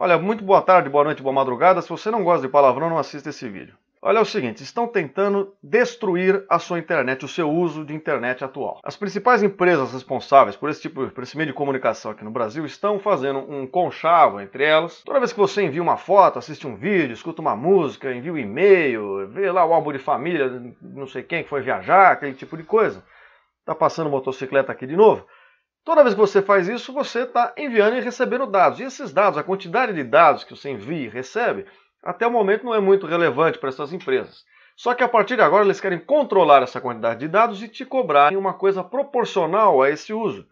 Olha, muito boa tarde, boa noite, boa madrugada. Se você não gosta de palavrão, não assista esse vídeo. Olha, é o seguinte, estão tentando destruir a sua internet, o seu uso de internet atual. As principais empresas responsáveis por esse meio de comunicação aqui no Brasil estão fazendo um conchavo entre elas. Toda vez que você envia uma foto, assiste um vídeo, escuta uma música, envia um e-mail, vê lá o álbum de família, não sei quem que foi viajar, aquele tipo de coisa. Tá passando motocicleta aqui de novo. Toda vez que você faz isso, você está enviando e recebendo dados. E esses dados, a quantidade de dados que você envia e recebe, até o momento não é muito relevante para essas empresas. Só que a partir de agora eles querem controlar essa quantidade de dados e te cobrarem uma coisa proporcional a esse uso.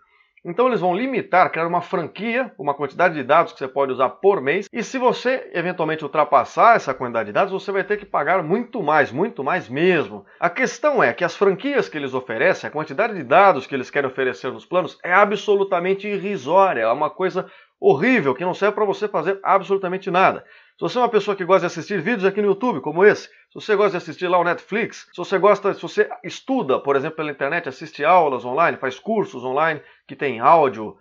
Então eles vão limitar, criar uma franquia, uma quantidade de dados que você pode usar por mês. E se você eventualmente ultrapassar essa quantidade de dados, você vai ter que pagar muito mais mesmo. A questão é que as franquias que eles oferecem, a quantidade de dados que eles querem oferecer nos planos é absolutamente irrisória. É uma coisa horrível que não serve para você fazer absolutamente nada. Se você é uma pessoa que gosta de assistir vídeos aqui no YouTube, como esse, se você gosta de assistir lá o Netflix, se você estuda, por exemplo, pela internet, assiste aulas online, faz cursos online que tem áudio,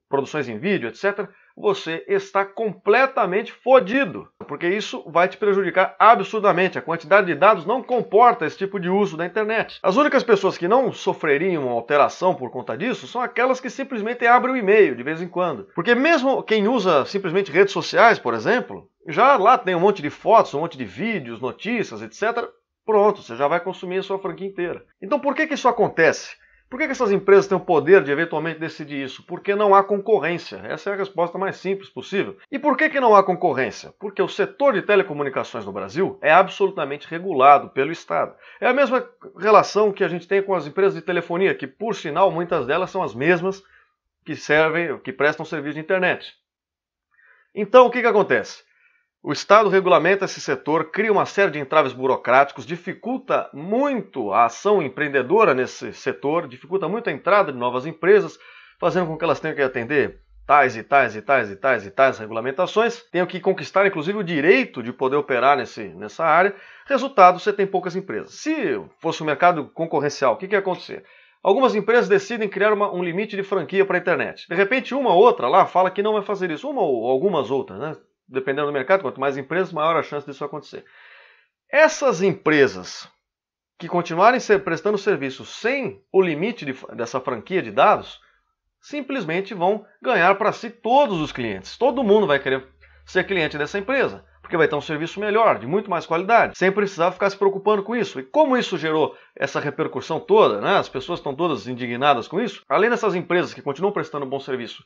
produções em vídeo, etc., você está completamente fodido, porque isso vai te prejudicar absurdamente. A quantidade de dados não comporta esse tipo de uso da internet. As únicas pessoas que não sofreriam uma alteração por conta disso são aquelas que simplesmente abrem o e-mail de vez em quando. Porque mesmo quem usa simplesmente redes sociais, por exemplo, já lá tem um monte de fotos, um monte de vídeos, notícias, etc. Pronto, você já vai consumir a sua franquia inteira. Então por que isso acontece? Por que essas empresas têm o poder de eventualmente decidir isso? Porque não há concorrência. Essa é a resposta mais simples possível. E por que não há concorrência? Porque o setor de telecomunicações no Brasil é absolutamente regulado pelo Estado. É a mesma relação que a gente tem com as empresas de telefonia, que por sinal muitas delas são as mesmas que prestam serviço de internet. Então o que acontece? O Estado regulamenta esse setor, cria uma série de entraves burocráticos, dificulta muito a ação empreendedora nesse setor, dificulta muito a entrada de novas empresas, fazendo com que elas tenham que atender tais regulamentações, tenham que conquistar inclusive o direito de poder operar nessa área. Resultado, você tem poucas empresas. Se fosse um mercado concorrencial, o que ia acontecer? Algumas empresas decidem criar um limite de franquia para a internet. De repente, uma ou outra lá fala que não vai fazer isso, uma ou algumas outras, né? Dependendo do mercado, quanto mais empresas, maior a chance disso acontecer. Essas empresas que continuarem prestando serviço sem o limite dessa franquia de dados, simplesmente vão ganhar para si todos os clientes. Todo mundo vai querer ser cliente dessa empresa, porque vai ter um serviço melhor, de muito mais qualidade, sem precisar ficar se preocupando com isso. E como isso gerou essa repercussão toda, né? As pessoas estão todas indignadas com isso, além dessas empresas que continuam prestando bom serviço,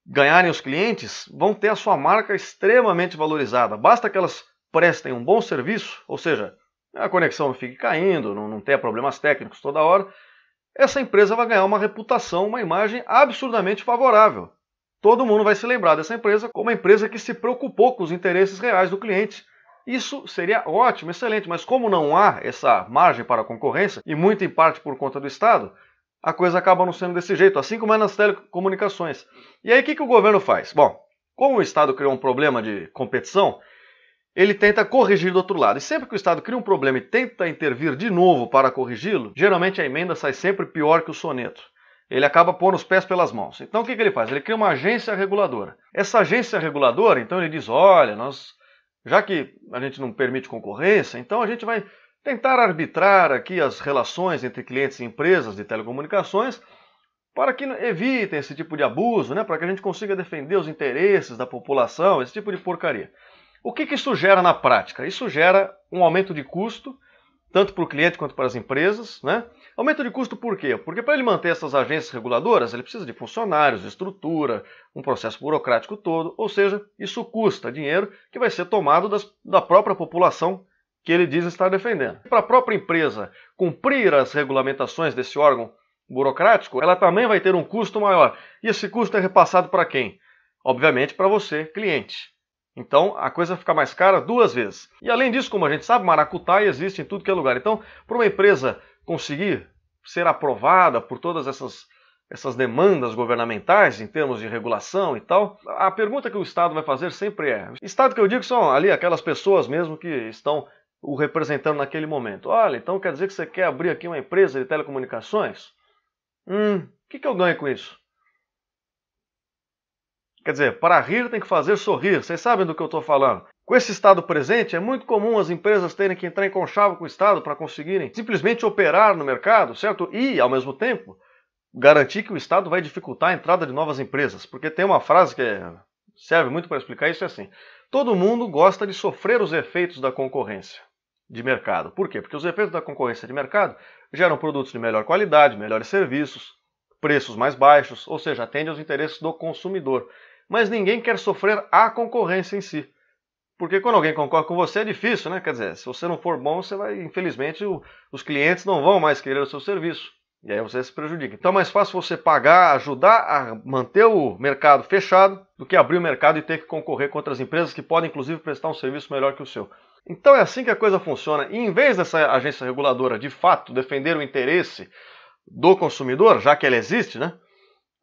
ganharem os clientes, vão ter a sua marca extremamente valorizada. Basta que elas prestem um bom serviço, ou seja, a conexão não fique caindo, não tenha problemas técnicos toda hora, essa empresa vai ganhar uma reputação, uma imagem absurdamente favorável. Todo mundo vai se lembrar dessa empresa como uma empresa que se preocupou com os interesses reais do cliente. Isso seria ótimo, excelente, mas como não há essa margem para a concorrência, e muito em parte por conta do Estado, a coisa acaba não sendo desse jeito, assim como é nas telecomunicações. E aí o que o governo faz? Bom, como o Estado criou um problema de competição, ele tenta corrigir do outro lado. E sempre que o Estado cria um problema e tenta intervir de novo para corrigi-lo, geralmente a emenda sai sempre pior que o soneto. Ele acaba pondo os pés pelas mãos. Então o que ele faz? Ele cria uma agência reguladora. Essa agência reguladora, então ele diz, olha, já que a gente não permite concorrência, então a gente vai tentar arbitrar aqui as relações entre clientes e empresas de telecomunicações para que evitem esse tipo de abuso, né? Para que a gente consiga defender os interesses da população, esse tipo de porcaria. O que isso gera na prática? Isso gera um aumento de custo, tanto para o cliente quanto para as empresas, né? Aumento de custo por quê? Porque para ele manter essas agências reguladoras, ele precisa de funcionários, de estrutura, um processo burocrático todo, ou seja, isso custa dinheiro que vai ser tomado da própria população que ele diz estar defendendo. Para a própria empresa cumprir as regulamentações desse órgão burocrático, ela também vai ter um custo maior. E esse custo é repassado para quem? Obviamente para você, cliente. Então a coisa fica mais cara duas vezes. E além disso, como a gente sabe, maracutaia existe em tudo que é lugar. Então, para uma empresa conseguir ser aprovada por todas essas demandas governamentais em termos de regulação e tal, a pergunta que o Estado vai fazer sempre é... Estado que eu digo são ali aquelas pessoas mesmo que estão o representando naquele momento. Olha, então quer dizer que você quer abrir aqui uma empresa de telecomunicações? O que eu ganho com isso? Quer dizer, para rir tem que fazer sorrir. Vocês sabem do que eu estou falando. Com esse Estado presente, é muito comum as empresas terem que entrar em conchavo com o Estado para conseguirem simplesmente operar no mercado, certo? E, ao mesmo tempo, garantir que o Estado vai dificultar a entrada de novas empresas. Porque tem uma frase que serve muito para explicar isso, é assim: todo mundo gosta de sofrer os efeitos da concorrência de mercado. Por quê? Porque os efeitos da concorrência de mercado geram produtos de melhor qualidade, melhores serviços, preços mais baixos, ou seja, atende aos interesses do consumidor. Mas ninguém quer sofrer a concorrência em si. Porque quando alguém concorre com você é difícil, né? Quer dizer, se você não for bom, você vai, infelizmente, os clientes não vão mais querer o seu serviço. E aí você se prejudica. Então é mais fácil você pagar, ajudar a manter o mercado fechado, do que abrir o mercado e ter que concorrer com outras empresas que podem, inclusive, prestar um serviço melhor que o seu. Então é assim que a coisa funciona. E em vez dessa agência reguladora, de fato, defender o interesse do consumidor, já que ela existe, né?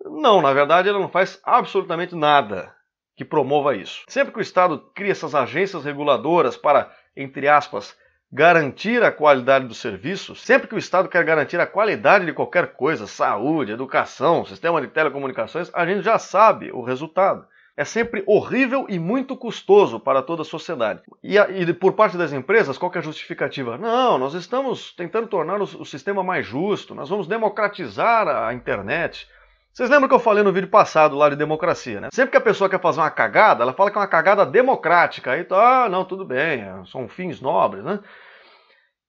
Não, na verdade, ela não faz absolutamente nada que promova isso. Sempre que o Estado cria essas agências reguladoras para, entre aspas, garantir a qualidade do serviço, sempre que o Estado quer garantir a qualidade de qualquer coisa, saúde, educação, sistema de telecomunicações, a gente já sabe o resultado. É sempre horrível e muito custoso para toda a sociedade. E por parte das empresas, qual que é a justificativa? Não, nós estamos tentando tornar o sistema mais justo, nós vamos democratizar a internet. Vocês lembram que eu falei no vídeo passado lá de democracia, né? Sempre que a pessoa quer fazer uma cagada, ela fala que é uma cagada democrática. Aí tá, não, tudo bem, são fins nobres, né?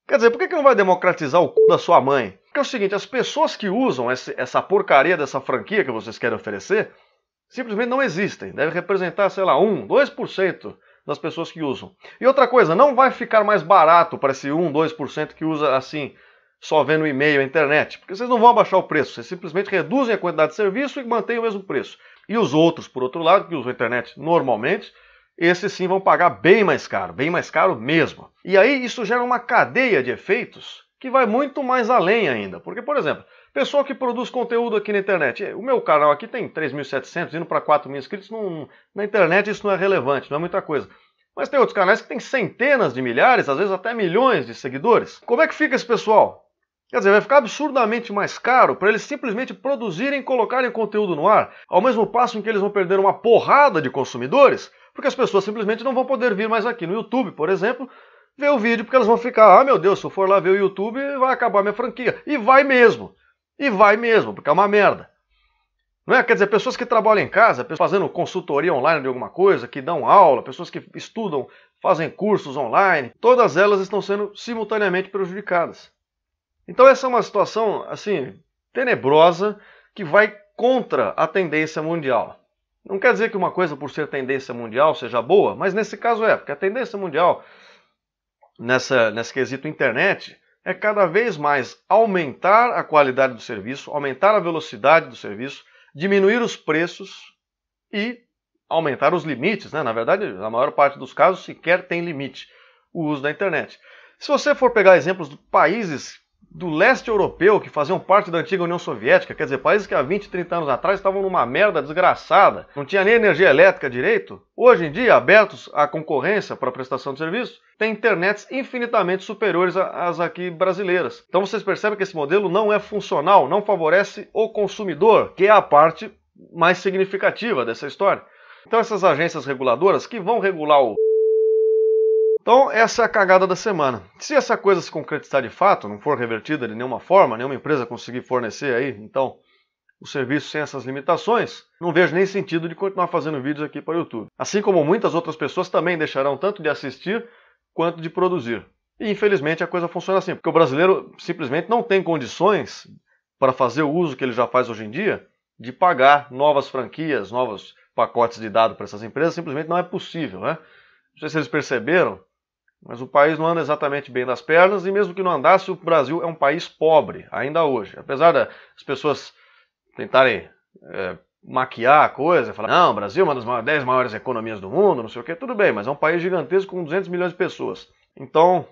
Quer dizer, por que não vai democratizar o c da sua mãe? Porque é o seguinte, as pessoas que usam essa porcaria dessa franquia que vocês querem oferecer, simplesmente não existem. Deve representar, sei lá, 1, 2% das pessoas que usam. E outra coisa, não vai ficar mais barato para esse 1, 2% que usa assim, só vendo o e-mail, a internet, porque vocês não vão abaixar o preço, vocês simplesmente reduzem a quantidade de serviço e mantêm o mesmo preço. E os outros, por outro lado, que usam a internet normalmente, esses sim vão pagar bem mais caro mesmo. E aí isso gera uma cadeia de efeitos que vai muito mais além ainda. Porque, por exemplo, pessoal que produz conteúdo aqui na internet, o meu canal aqui tem 3.700, indo para 4.000 inscritos, na internet isso não é relevante, não é muita coisa. Mas tem outros canais que têm centenas de milhares, às vezes até milhões de seguidores. Como é que fica esse pessoal? Quer dizer, vai ficar absurdamente mais caro para eles simplesmente produzirem e colocarem conteúdo no ar, ao mesmo passo em que eles vão perder uma porrada de consumidores, porque as pessoas simplesmente não vão poder vir mais aqui no YouTube, por exemplo, ver o vídeo, porque elas vão ficar, ah, meu Deus, se eu for lá ver o YouTube, vai acabar minha franquia. E vai mesmo, porque é uma merda. Não é? Quer dizer, pessoas que trabalham em casa, fazendo consultoria online de alguma coisa, que dão aula, pessoas que estudam, fazem cursos online, todas elas estão sendo simultaneamente prejudicadas. Então essa é uma situação, assim, tenebrosa, que vai contra a tendência mundial. Não quer dizer que uma coisa, por ser tendência mundial, seja boa, mas nesse caso porque a tendência mundial, nesse quesito internet, é cada vez mais aumentar a qualidade do serviço, aumentar a velocidade do serviço, diminuir os preços e aumentar os limites, né? Na verdade, na maior parte dos casos, sequer tem limite o uso da internet. Se você for pegar exemplos de países do leste europeu, que faziam parte da antiga União Soviética, quer dizer, países que há 20, 30 anos atrás estavam numa merda desgraçada, não tinha nem energia elétrica direito, hoje em dia, abertos à concorrência para a prestação de serviços, tem internets infinitamente superiores às aqui brasileiras. Então vocês percebem que esse modelo não é funcional, não favorece o consumidor, que é a parte mais significativa dessa história. Então essas agências reguladoras que vão regular o... Então, essa é a cagada da semana. Se essa coisa se concretizar de fato, não for revertida de nenhuma forma, nenhuma empresa conseguir fornecer aí, então, o serviço sem essas limitações, não vejo nem sentido de continuar fazendo vídeos aqui para o YouTube. Assim como muitas outras pessoas também deixarão tanto de assistir quanto de produzir. E, infelizmente, a coisa funciona assim, porque o brasileiro simplesmente não tem condições para fazer o uso que ele já faz hoje em dia, de pagar novas franquias, novos pacotes de dados para essas empresas, simplesmente não é possível, né? Não sei se eles perceberam, mas o país não anda exatamente bem das pernas, e mesmo que não andasse, o Brasil é um país pobre, ainda hoje. Apesar das pessoas tentarem maquiar a coisa, falar, não, o Brasil é uma das 10 maiores economias do mundo, não sei o que, tudo bem, mas é um país gigantesco com 200 milhões de pessoas. Então,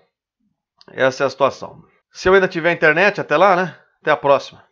essa é a situação. Se eu ainda tiver internet, até lá, né? Até a próxima.